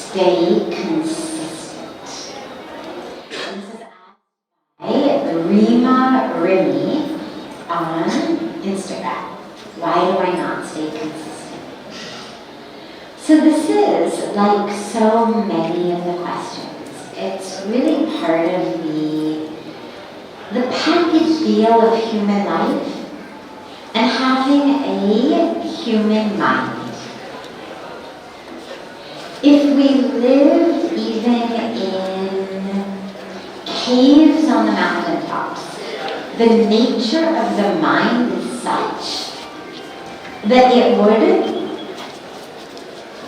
stay consistent? And this is asked by Rima Rimi on Instagram. Why do I not stay consistent? So this is, like so many of the questions, it's really part of the package deal of human life and having a human mind. If we lived even in caves on the mountaintops, the nature of the mind is such that it would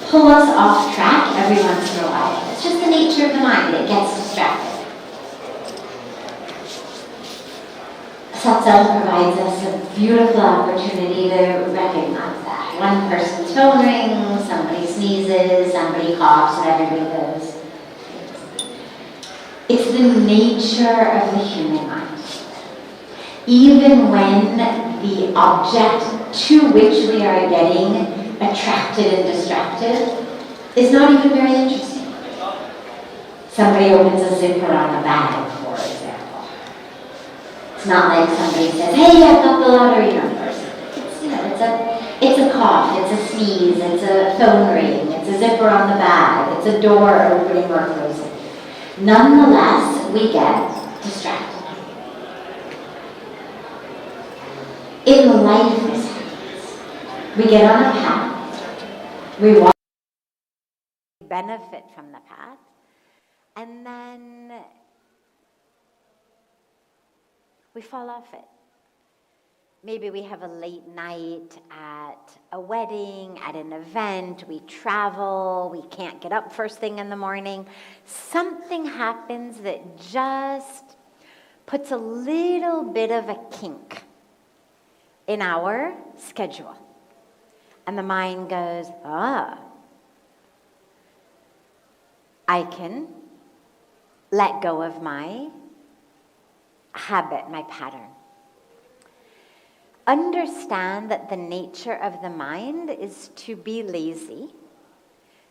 pull us off track every once in a while. It's just the nature of the mind. It gets distracted. Satsang provides us a beautiful opportunity to recognize that. One person's phone rings, somebody sneezes, somebody coughs, and everybody goes. It's the nature of the human mind. Even when the object to which we are getting attracted and distracted is not even very interesting. Somebody opens a zipper on a bag, for example. It's not like somebody says, hey, I've got the lottery numbers. It's a cough, it's a sneeze, it's a phone ring, it's a zipper on the bag, it's a door opening or closing. Nonetheless, we get distracted. In life, this happens. We get on a path, we walk, benefit from the path, and then we fall off it. Maybe we have a late night at a wedding, at an event, we travel, we can't get up first thing in the morning. Something happens that just puts a little bit of a kink in our schedule. And the mind goes, I can let go of my habit, my pattern. Understand that the nature of the mind is to be lazy,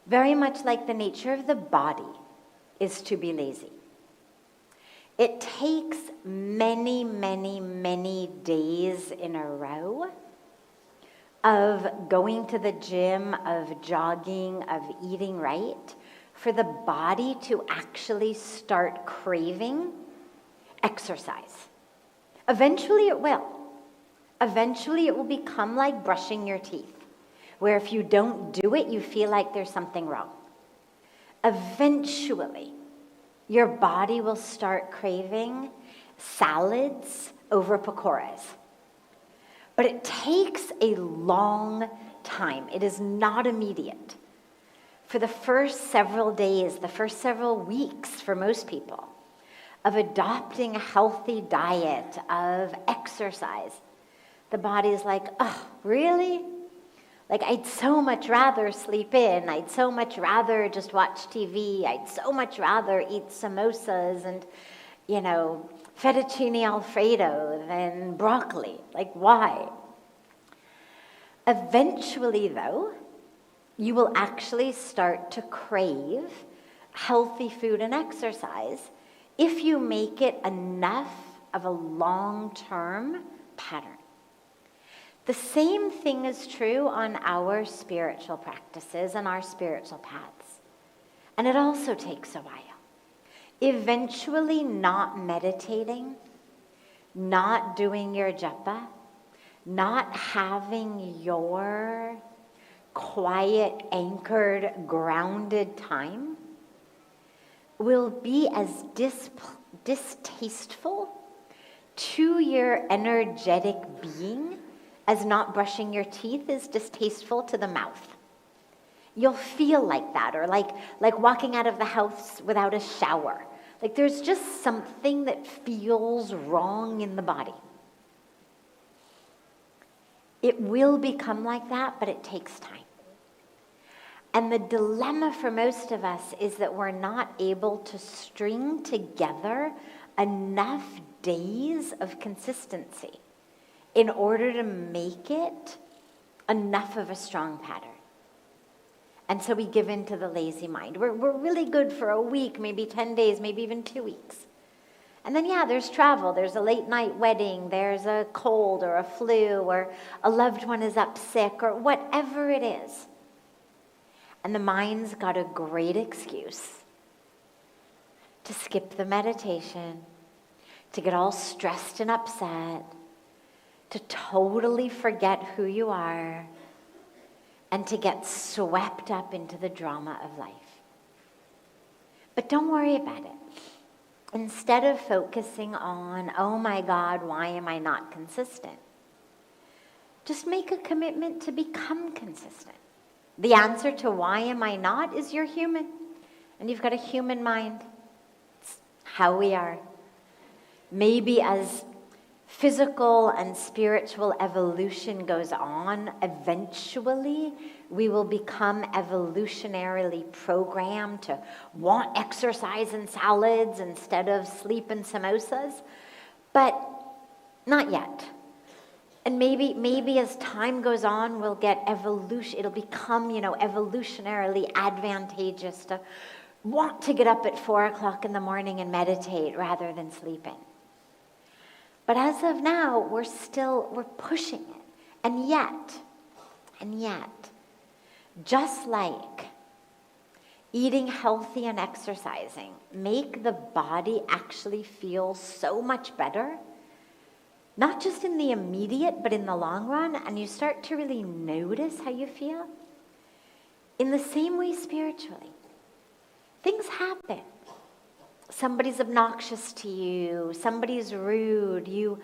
very much like the nature of the body is to be lazy. It takes many, many, many days in a row of going to the gym, of jogging, of eating right, for the body to actually start craving exercise. Eventually it will. Eventually it will become like brushing your teeth, where if you don't do it, you feel like there's something wrong. Eventually, your body will start craving salads over pakoras. But it takes a long time. It is not immediate. For the first several days, the first several weeks for most people, of adopting a healthy diet, of exercise, the body is like, oh, really? Like, I'd so much rather sleep in. I'd so much rather just watch TV. I'd so much rather eat samosas and, fettuccine Alfredo than broccoli. Like, why? Eventually, though, you will actually start to crave healthy food and exercise if you make it enough of a long-term pattern. The same thing is true on our spiritual practices and our spiritual paths. And it also takes a while. Eventually not meditating, not doing your japa, not having your quiet, anchored, grounded time will be as distasteful to your energetic being as not brushing your teeth is distasteful to the mouth. You'll feel like that, or like walking out of the house without a shower. Like there's just something that feels wrong in the body. It will become like that, but it takes time. And the dilemma for most of us is that we're not able to string together enough days of consistency in order to make it enough of a strong pattern. And so we give in to the lazy mind. We're really good for a week, maybe 10 days, maybe even 2 weeks. And then, yeah, there's travel. There's a late night wedding. There's a cold or a flu, or a loved one is up sick, or whatever it is. And the mind's got a great excuse to skip the meditation, to get all stressed and upset, to totally forget who you are, and to get swept up into the drama of life. But don't worry about it. Instead of focusing on, oh my God, why am I not consistent? Just make a commitment to become consistent. The answer to why am I not is you're human. And you've got a human mind. It's how we are. Maybe as physical and spiritual evolution goes on, eventually we will become evolutionarily programmed to want exercise and salads instead of sleep and samosas, but not yet. And maybe as time goes on, we'll get evolution. It'll become, evolutionarily advantageous to want to get up at 4 o'clock in the morning and meditate rather than sleeping. But as of now, we're pushing it. And yet, just like eating healthy and exercising make the body actually feel so much better, not just in the immediate, but in the long run, and you start to really notice how you feel. In the same way spiritually, things happen. Somebody's obnoxious to you, somebody's rude, you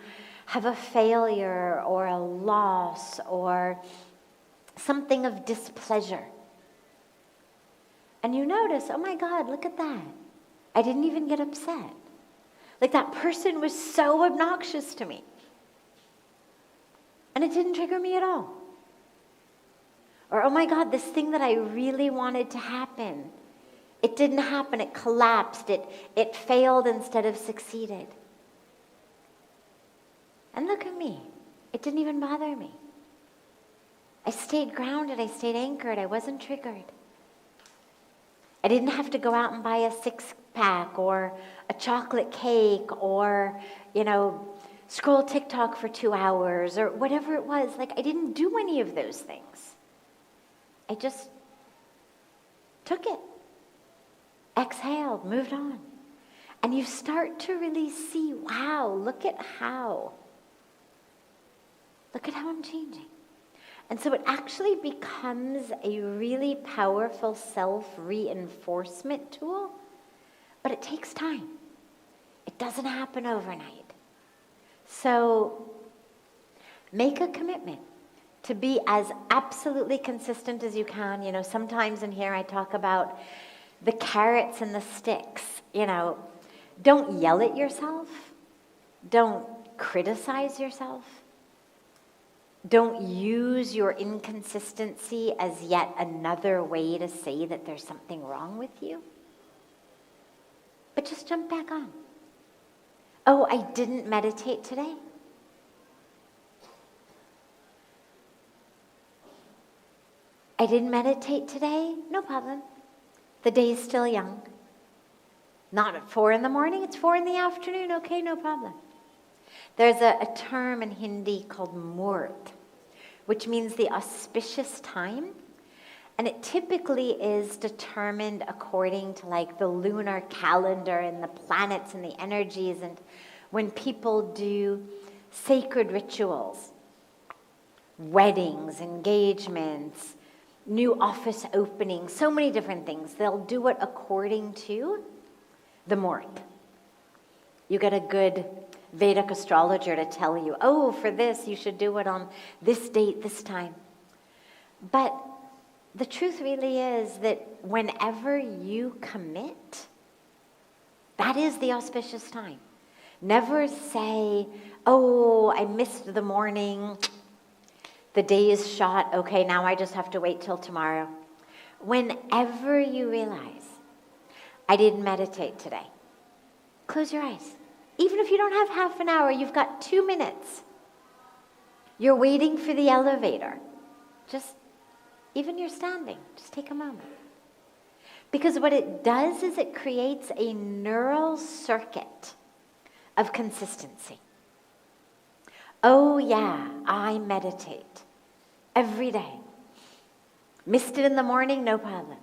have a failure or a loss or something of displeasure. And you notice, oh my God, look at that. I didn't even get upset. Like that person was so obnoxious to me. And it didn't trigger me at all. Or, oh my God, this thing that I really wanted to happen, it didn't happen, it collapsed, it failed instead of succeeded. And look at me, it didn't even bother me. I stayed grounded, I stayed anchored, I wasn't triggered. I didn't have to go out and buy a 6-pack or a chocolate cake or, scroll TikTok for 2 hours or whatever it was. Like, I didn't do any of those things. I just took it, exhaled, moved on. And you start to really see, wow, look at how I'm changing. And so it actually becomes a really powerful self-reinforcement tool, but it takes time. It doesn't happen overnight. So make a commitment to be as absolutely consistent as you can. Sometimes in here I talk about the carrots and the sticks. Don't yell at yourself. Don't criticize yourself. Don't use your inconsistency as yet another way to say that there's something wrong with you. But just jump back on. Oh, I didn't meditate today. I didn't meditate today? No problem. The day is still young. Not at 4 in the morning, it's 4 in the afternoon. Okay, no problem. There's a term in Hindi called Muhurt, which means the auspicious time. And it typically is determined according to the lunar calendar and the planets and the energies, and when people do sacred rituals, weddings, engagements, new office openings, so many different things. They'll do it according to the Muhurt. You get a good Vedic astrologer to tell you, oh, for this, you should do it on this date, this time. But the truth really is that whenever you commit, that is the auspicious time. Never say, oh, I missed the morning, the day is shot, okay, now I just have to wait till tomorrow. Whenever you realize, I didn't meditate today, close your eyes. Even if you don't have half an hour, you've got 2 minutes. You're waiting for the elevator. Just Even you're standing, just take a moment. Because what it does is it creates a neural circuit of consistency. Oh yeah, I meditate every day. Missed it in the morning, no problem.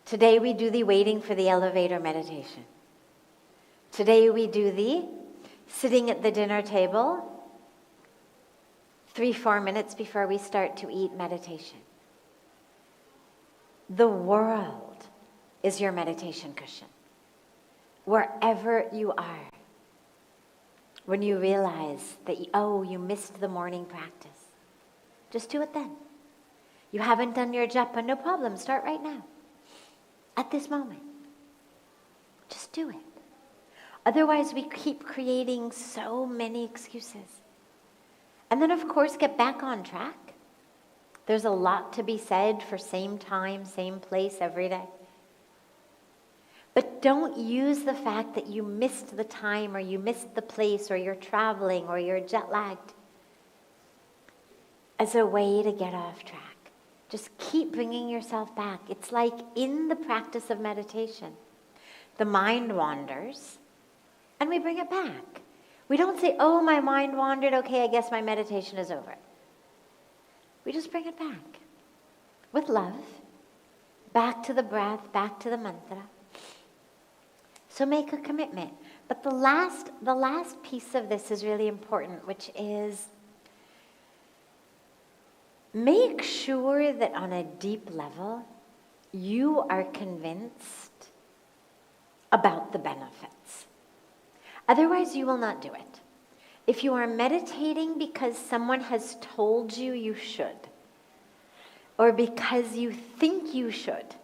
Today we do the waiting for the elevator meditation. Today we do the sitting at the dinner table 3-4 minutes before we start to eat meditation. The world is your meditation cushion. Wherever you are, when you realize that, you missed the morning practice, just do it then. You haven't done your japa, no problem, start right now. At this moment. Just do it. Otherwise, we keep creating so many excuses. And then, of course, get back on track. There's a lot to be said for same time, same place every day. But don't use the fact that you missed the time or you missed the place or you're traveling or you're jet lagged as a way to get off track. Just keep bringing yourself back. It's like in the practice of meditation, the mind wanders and we bring it back. We don't say, oh, my mind wandered, okay, I guess my meditation is over. We just bring it back with love, back to the breath, back to the mantra. So make a commitment. But the last piece of this is really important, which is make sure that on a deep level, you are convinced about the benefits. Otherwise, you will not do it. If you are meditating because someone has told you you should, or because you think you should,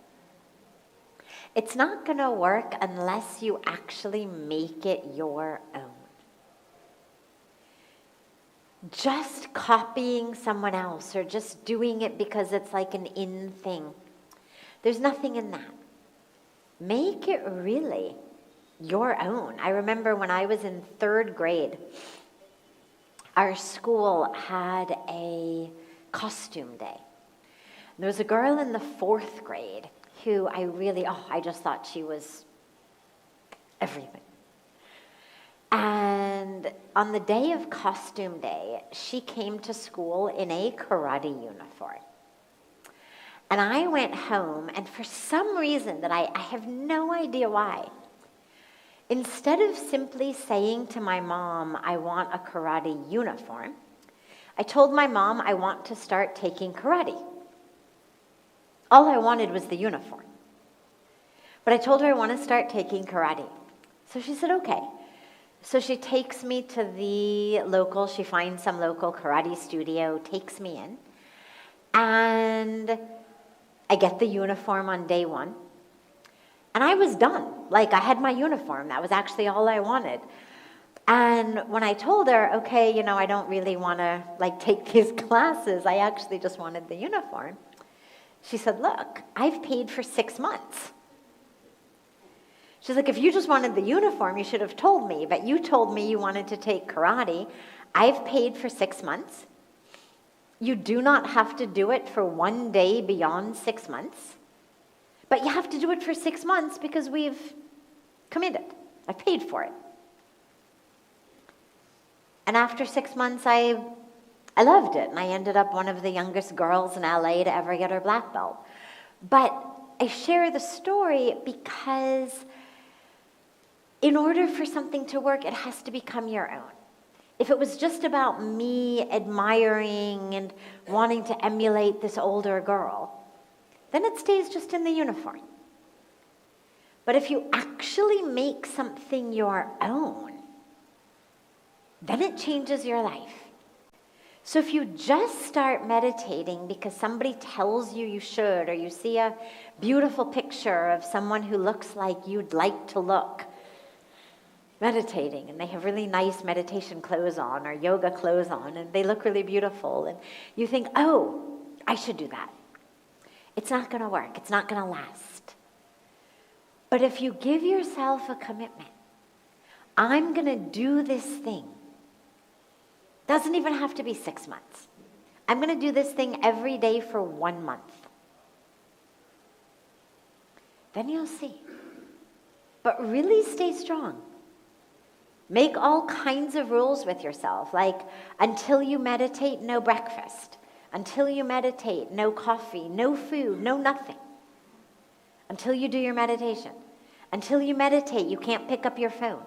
it's not going to work unless you actually make it your own. Just copying someone else or just doing it because it's like an in thing, there's nothing in that. Make it really your own. I remember when I was in 3rd grade, our school had a costume day. There was a girl in the 4th grade who I just thought she was everything. And on the day of costume day, she came to school in a karate uniform. And I went home, and for some reason that I have no idea why, instead of simply saying to my mom, I want a karate uniform, I told my mom I want to start taking karate. All I wanted was the uniform. But I told her I want to start taking karate. So she said, okay. So she takes me to she finds some local karate studio, takes me in, and I get the uniform on day 1. And I was done. Like, I had my uniform. That was actually all I wanted. And when I told her, okay, I don't really want to take these classes, I actually just wanted the uniform, she said, look, I've paid for 6 months. She's like, if you just wanted the uniform, you should have told me, but you told me you wanted to take karate. I've paid for 6 months. You do not have to do it for one day beyond 6 months, but you have to do it for 6 months because we've committed. I paid for it. And after 6 months, I loved it, and I ended up one of the youngest girls in LA to ever get her black belt. But I share the story because in order for something to work, it has to become your own. If it was just about me admiring and wanting to emulate this older girl, then it stays just in the uniform. But if you actually make something your own, then it changes your life. So if you just start meditating because somebody tells you you should, or you see a beautiful picture of someone who looks like you'd like to look, meditating, and they have really nice meditation clothes on or yoga clothes on, and they look really beautiful, and you think, oh, I should do that. It's not going to work. It's not going to last. But if you give yourself a commitment, I'm going to do this thing. Doesn't even have to be 6 months. I'm going to do this thing every day for 1 month. Then you'll see. But really stay strong. Make all kinds of rules with yourself, like until you meditate, no breakfast. Until you meditate, no coffee, no food, no nothing. Until you do your meditation. Until you meditate, you can't pick up your phone.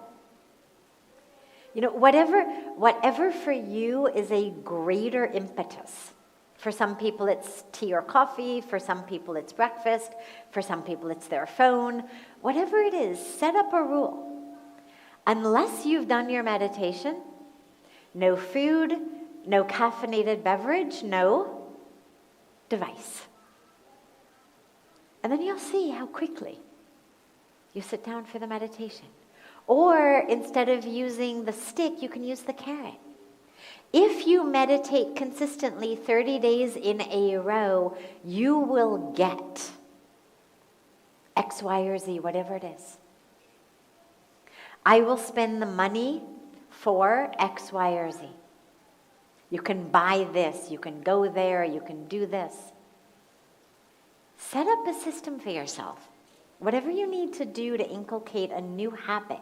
You know, whatever for you is a greater impetus. For some people it's tea or coffee, for some people it's breakfast, for some people it's their phone. Whatever it is, set up a rule. Unless you've done your meditation, no food, no caffeinated beverage, no device. And then you'll see how quickly you sit down for the meditation. Or instead of using the stick, you can use the carrot. If you meditate consistently 30 days in a row, you will get X, Y, or Z, whatever it is. I will spend the money for X, Y, or Z. You can buy this, you can go there, you can do this. Set up a system for yourself. Whatever you need to do to inculcate a new habit.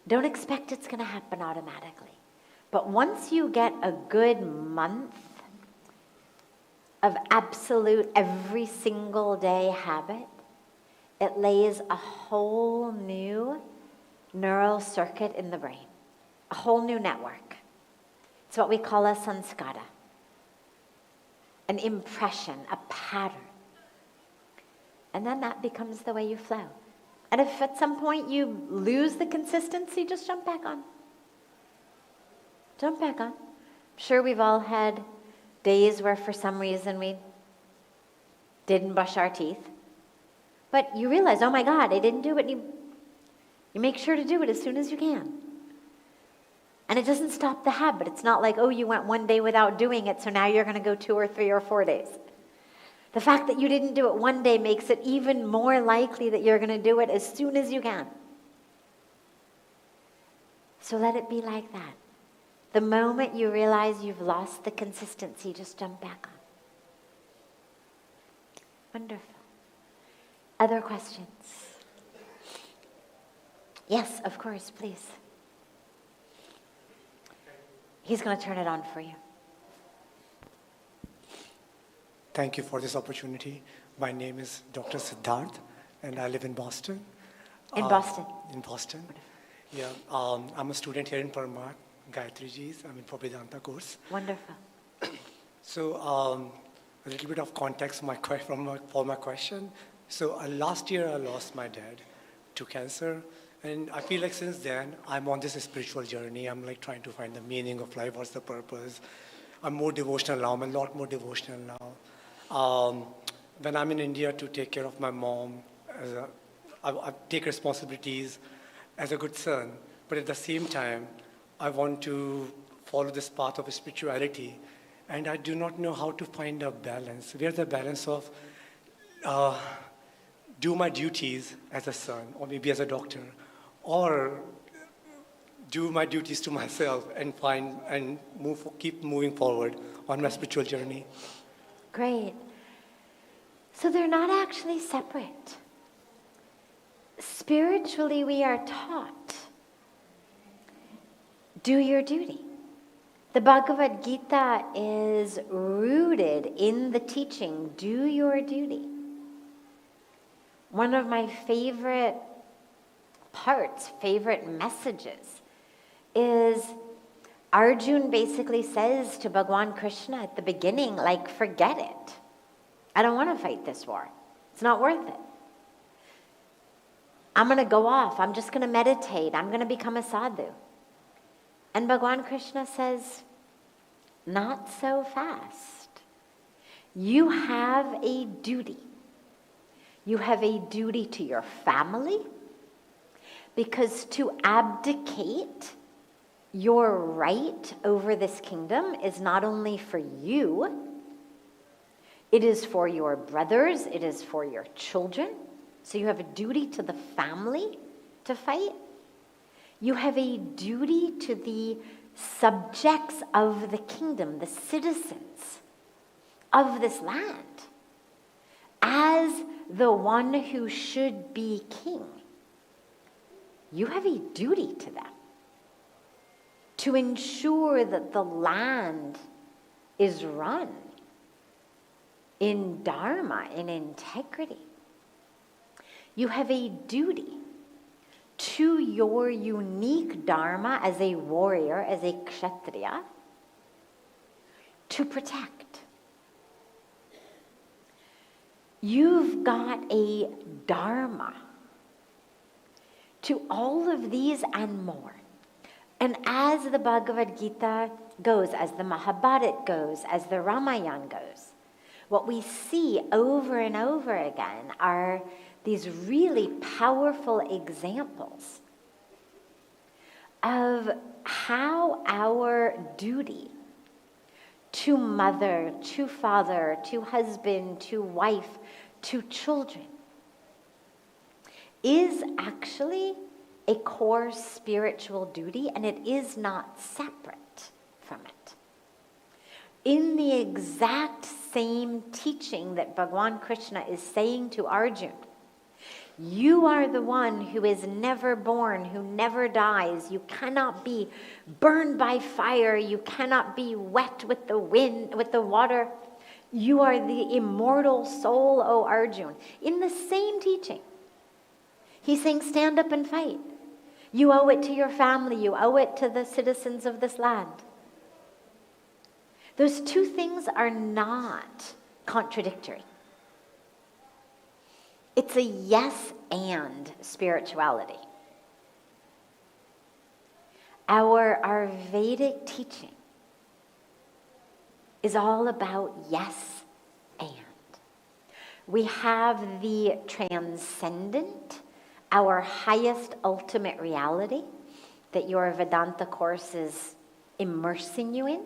Don't expect it's going to happen automatically. But once you get a good month of absolute every single day habit, it lays a whole new neural circuit in the brain, a whole new network. It's what we call a sanskara, an impression, a pattern. And then that becomes the way you flow. And if at some point you lose the consistency, just jump back on. Jump back on. I'm sure we've all had days where for some reason we didn't brush our teeth. But you realize, oh my God, I didn't do it. You make sure to do it as soon as you can. And it doesn't stop the habit. It's not like, oh, you went 1 day without doing it, so now you're going to go 2 or 3 or 4 days. The fact that you didn't do it 1 day makes it even more likely that you're going to do it as soon as you can. So let it be like that. The moment you realize you've lost the consistency, just jump back on. Wonderful. Other questions? Yes, of course, please. He's going to turn it on for you. Thank you for this opportunity. My name is Dr. Siddharth, and I live in Boston. In Boston? In Boston. Yeah. I'm a student here in Parmarth Niketan's. I'm in for Vedanta course. Wonderful. So a little bit of context for my question. So last year I lost my dad to cancer. And I feel like since then, I'm on this spiritual journey. I'm like trying to find the meaning of life, what's the purpose. I'm more devotional now. I'm a lot more devotional now. When I'm in India to take care of my mom, I take responsibilities as a good son. But at the same time, I want to follow this path of spirituality. And I do not know how to find a balance. Where's the balance of do my duties as a son, or maybe as a doctor, or do my duties to myself and keep moving forward on my spiritual journey. Great. So they're not actually separate. Spiritually, we are taught, do your duty. The Bhagavad Gita is rooted in the teaching, do your duty. One of my favorite parts, favorite messages, is Arjun basically says to Bhagwan Krishna at the beginning, like, forget it. I don't want to fight this war. It's not worth it. I'm going to go off. I'm just going to meditate. I'm going to become a sadhu. And Bhagwan Krishna says, not so fast. You have a duty. You have a duty to your family, because to abdicate your right over this kingdom is not only for you, it is for your brothers, it is for your children. So you have a duty to the family to fight. You have a duty to the subjects of the kingdom, the citizens of this land, as the one who should be king. You have a duty to them to ensure that the land is run in dharma, in integrity. You have a duty to your unique dharma as a warrior, as a kshatriya, to protect. You've got a dharma to all of these and more. And as the Bhagavad Gita goes, as the Mahabharata goes, as the Ramayana goes, what we see over and over again are these really powerful examples of how our duty to mother, to father, to husband, to wife, to children is actually a core spiritual duty, and it is not separate from it. In the exact same teaching that Bhagavan Krishna is saying to Arjuna, you are the one who is never born, who never dies. You cannot be burned by fire. You cannot be wet with the wind, with the water. You are the immortal soul, O Arjuna. In the same teaching, he's saying, stand up and fight. You owe it to your family. You owe it to the citizens of this land. Those two things are not contradictory. It's a yes and spirituality. Our Vedic teaching is all about yes and. We have the transcendent, our highest ultimate reality that your Vedanta course is immersing you in.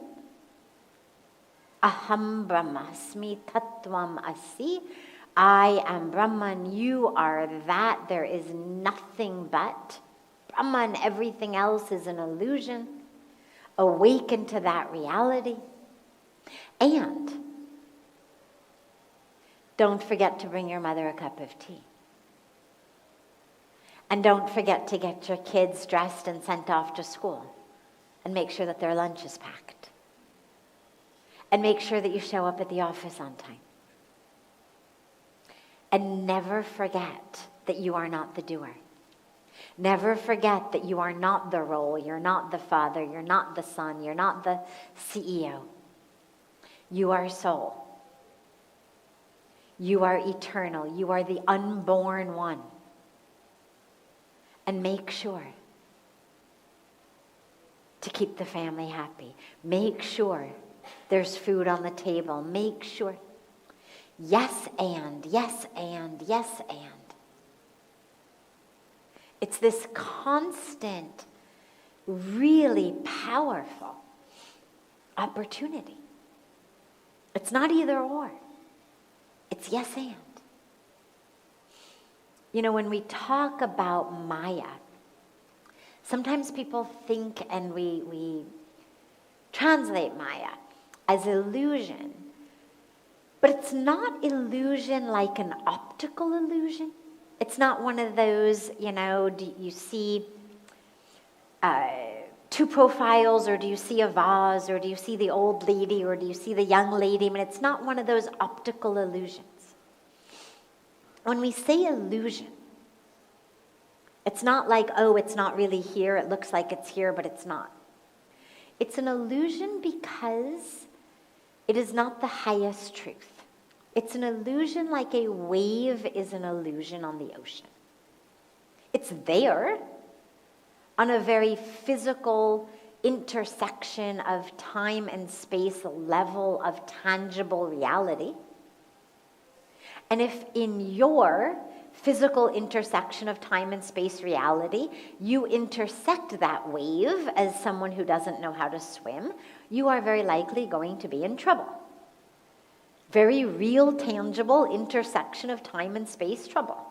Aham Brahmasmi Tattvam Asi. I am Brahman, you are that. There is nothing but Brahman. Everything else is an illusion. Awaken to that reality. And don't forget to bring your mother a cup of tea. And don't forget to get your kids dressed and sent off to school. And make sure that their lunch is packed. And make sure that you show up at the office on time. And never forget that you are not the doer. Never forget that you are not the role. You're not the father. You're not the son. You're not the CEO. You are soul. You are eternal. You are the unborn one. And make sure to keep the family happy. Make sure there's food on the table. Make sure. Yes and, yes and, yes and. It's this constant, really powerful opportunity. It's not either or. It's yes and. You know, when we talk about Maya, sometimes people think and we translate Maya as illusion. But it's not illusion like an optical illusion. It's not one of those, do you see two profiles, or do you see a vase, or do you see the old lady, or do you see the young lady? I mean, it's not one of those optical illusions. When we say illusion, it's not like, oh, it's not really here. It looks like it's here, but it's not. It's an illusion because it is not the highest truth. It's an illusion like a wave is an illusion on the ocean. It's there on a very physical intersection of time and space level of tangible reality. And if in your physical intersection of time and space reality, you intersect that wave as someone who doesn't know how to swim, you are very likely going to be in trouble. Very real, tangible intersection of time and space trouble.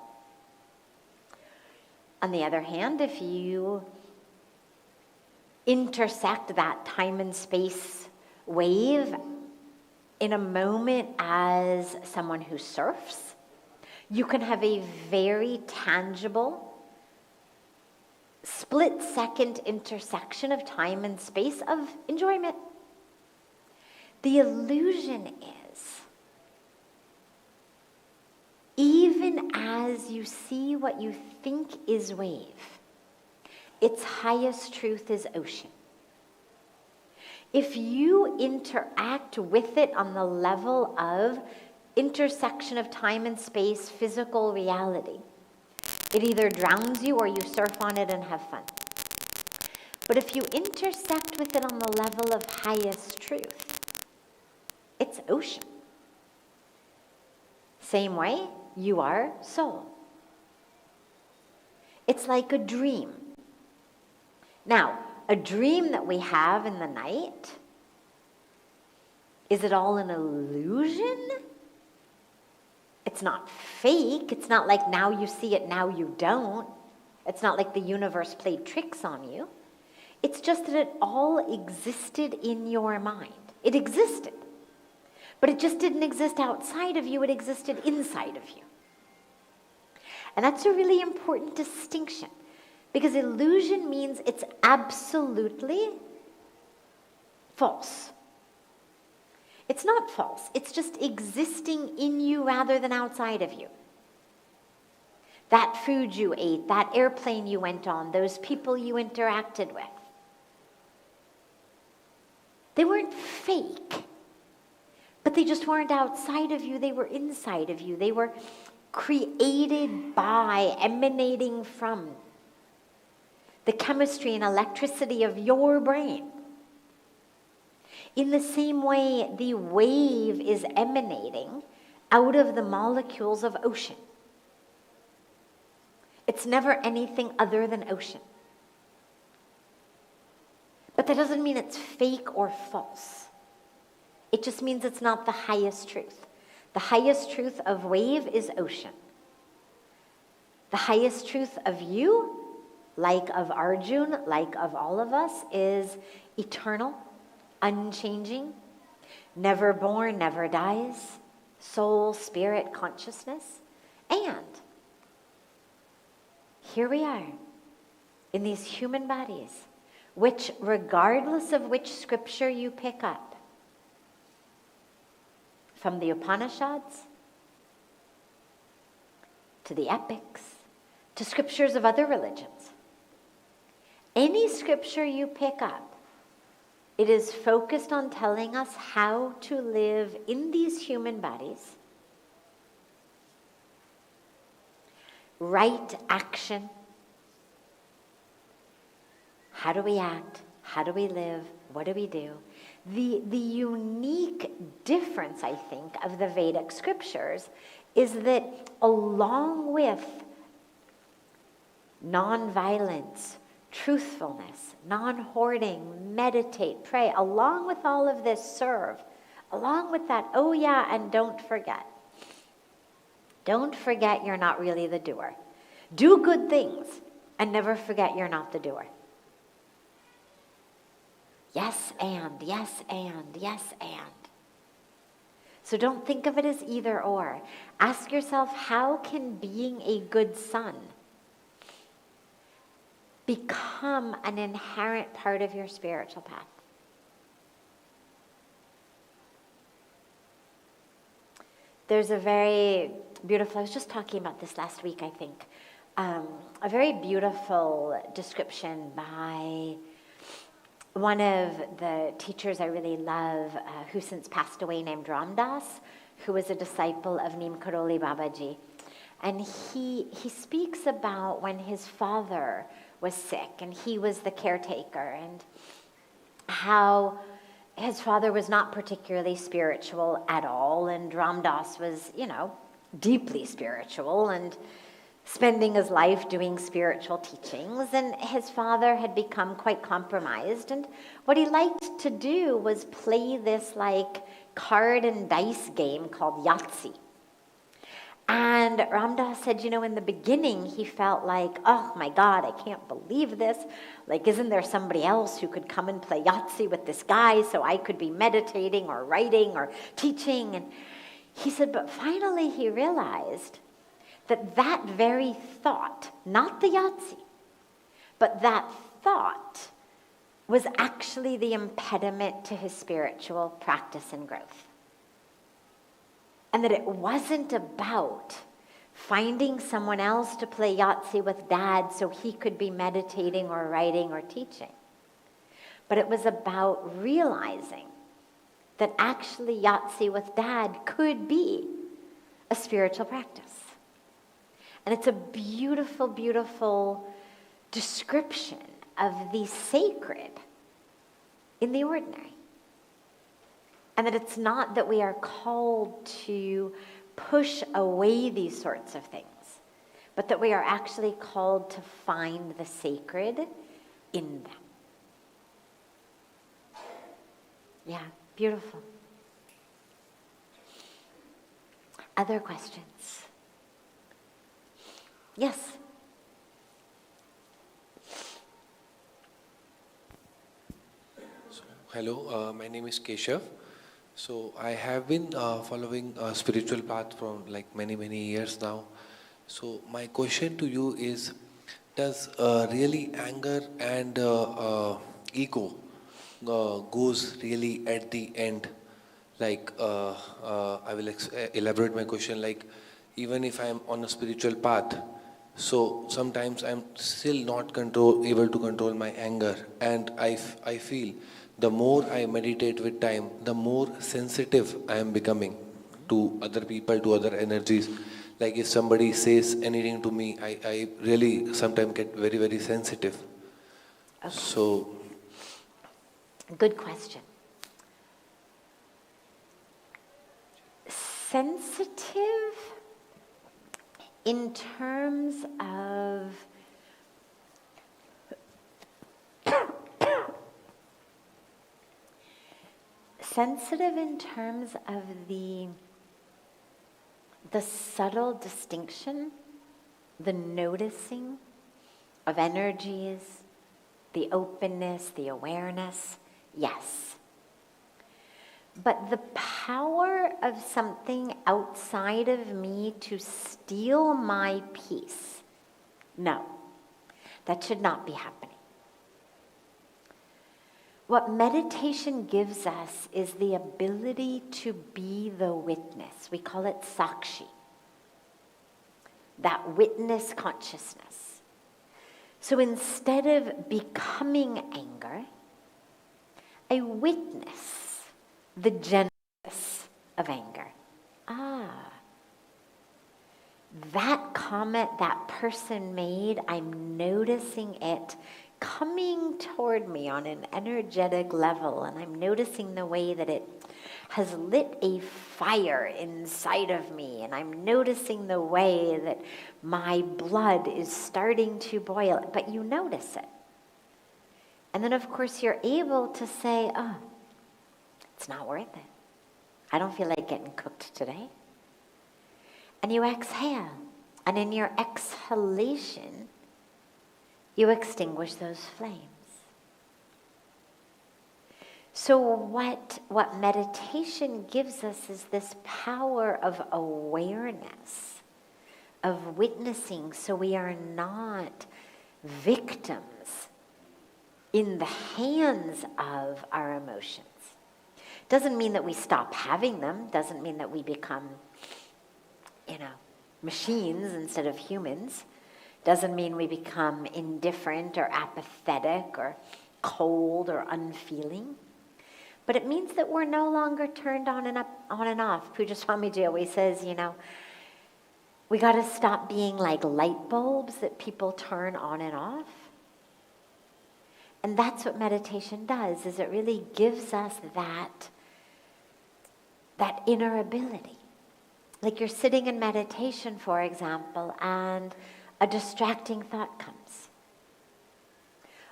On the other hand, if you intersect that time and space wave in a moment as someone who surfs. You can have a very tangible, split-second intersection of time and space of enjoyment. The illusion is, even as you see what you think is wave, its highest truth is ocean. If you interact with it on the level of intersection of time and space, physical reality, it either drowns you or you surf on it and have fun. But if you intersect with it on the level of highest truth, it's ocean. Same way, you are soul. It's like a dream. Now, a dream that we have in the night, is it all an illusion? It's not fake. It's not like now you see it, now you don't. It's not like the universe played tricks on you. It's just that it all existed in your mind. It existed. But it just didn't exist outside of you. It existed inside of you. And that's a really important distinction. Because illusion means it's absolutely false. It's not false. It's just existing in you rather than outside of you. That food you ate, that airplane you went on, those people you interacted with. They weren't fake, but they just weren't outside of you. They were inside of you. They were created by, emanating from the chemistry and electricity of your brain. In the same way, the wave is emanating out of the molecules of ocean. It's never anything other than ocean. But that doesn't mean it's fake or false. It just means it's not the highest truth. The highest truth of wave is ocean. The highest truth of you, like of Arjun, like of all of us, is eternal, unchanging, never born, never dies, soul, spirit, consciousness. And here we are in these human bodies, which, regardless of which scripture you pick up, from the Upanishads to the epics to scriptures of other religions, any scripture you pick up, it is focused on telling us how to live in these human bodies, right action. How do we act? How do we live? What do we do? The unique difference, I think, of the Vedic scriptures is that along with non-violence, truthfulness, non-hoarding, meditate, pray, along with all of this, serve, along with that, oh yeah, and don't forget. Don't forget you're not really the doer. Do good things and never forget you're not the doer. Yes, and, yes, and, yes, and. So don't think of it as either or. Ask yourself, how can being a good son become an inherent part of your spiritual path? There's a very beautiful, I was just talking about this last week, I think, a very beautiful description by one of the teachers I really love, who since passed away, named Ram Das, who was a disciple of Neem Karoli Babaji. And he speaks about when his father was sick and he was the caretaker, and how his father was not particularly spiritual at all, and Ram Das was, deeply spiritual and spending his life doing spiritual teachings, and his father had become quite compromised, and what he liked to do was play this card and dice game called Yahtzee. And And Ramdas said, in the beginning, he felt like, oh my God, I can't believe this. Like, isn't there somebody else who could come and play Yahtzee with this guy so I could be meditating or writing or teaching? And he said, but finally he realized that that very thought, not the Yahtzee, but that thought was actually the impediment to his spiritual practice and growth. And that it wasn't about finding someone else to play Yahtzee with Dad so he could be meditating or writing or teaching. But it was about realizing that actually Yahtzee with Dad could be a spiritual practice. And it's a beautiful, beautiful description of the sacred in the ordinary. And that it's not that we are called to push away these sorts of things, but that we are actually called to find the sacred in them. Yeah, beautiful. Other questions? Yes. Hello, my name is Keshav. So I have been following a spiritual path from like many years now. So my question to you is, does really anger and ego goes really at the end? Like I will elaborate my question. Like even if I am on a spiritual path, so sometimes I'm still not able to control my anger, and I feel the more I meditate with time, the more sensitive I am becoming to other people, to other energies. Like if somebody says anything to me, I really sometimes get very sensitive. Okay. So, good question. Sensitive in terms of the subtle distinction, the noticing of energies, the openness, the awareness, yes. But the power of something outside of me to steal my peace, no, that should not be happening. What meditation gives us is the ability to be the witness. We call it sakshi. That witness consciousness. So instead of becoming anger, I witness the genesis of anger. That comment that person made, I'm noticing it coming toward me on an energetic level, and I'm noticing the way that it has lit a fire inside of me, and I'm noticing the way that my blood is starting to boil, but you notice it. And then of course you're able to say, oh, it's not worth it. I don't feel like getting cooked today. And you exhale, and in your exhalation, you extinguish those flames. So what meditation gives us is this power of awareness, of witnessing, so we are not victims in the hands of our emotions. Doesn't mean that we stop having them, doesn't mean that we become, machines instead of humans. Doesn't mean we become indifferent or apathetic or cold or unfeeling. But it means that we're no longer turned on and off. Pujya Swamiji always says, we got to stop being like light bulbs that people turn on and off. And that's what meditation does, is it really gives us that inner ability. Like you're sitting in meditation, for example, and a distracting thought comes.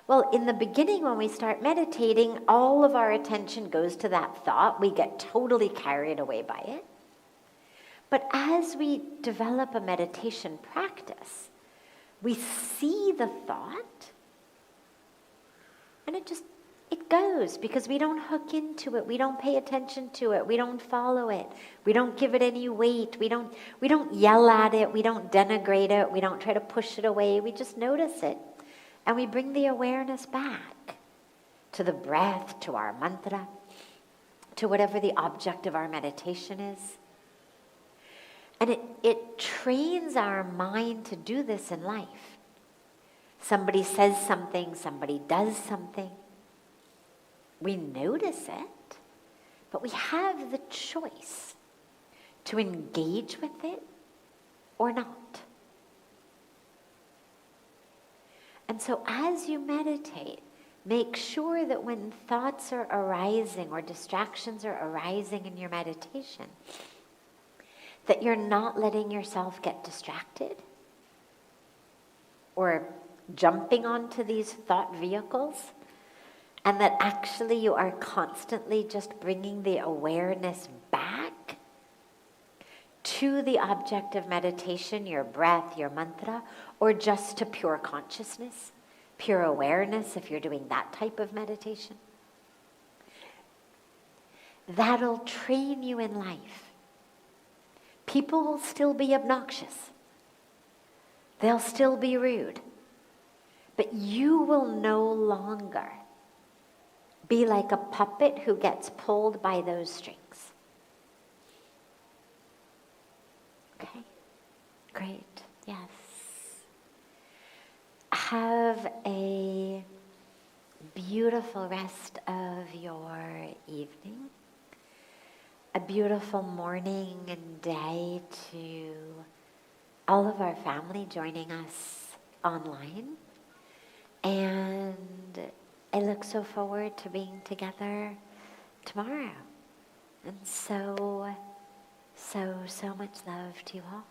Well, in the beginning when we start meditating, all of our attention goes to that thought. We get totally carried away by it. But as we develop a meditation practice, we see the thought, and it goes, because we don't hook into it, we don't pay attention to it, we don't follow it, we don't give it any weight, we don't yell at it, we don't denigrate it, we don't try to push it away, we just notice it. And we bring the awareness back to the breath, to our mantra, to whatever the object of our meditation is. And it trains our mind to do this in life. Somebody says something, somebody does something. We notice it, but we have the choice to engage with it or not. And so as you meditate, make sure that when thoughts are arising or distractions are arising in your meditation, that you're not letting yourself get distracted or jumping onto these thought vehicles, and that actually you are constantly just bringing the awareness back to the object of meditation, your breath, your mantra, or just to pure consciousness, pure awareness if you're doing that type of meditation. That'll train you in life. People will still be obnoxious. They'll still be rude. But you will no longer be like a puppet who gets pulled by those strings. Okay? Great. Yes. Have a beautiful rest of your evening. A beautiful morning and day to all of our family joining us online. And I look so forward to being together tomorrow. And so much love to you all.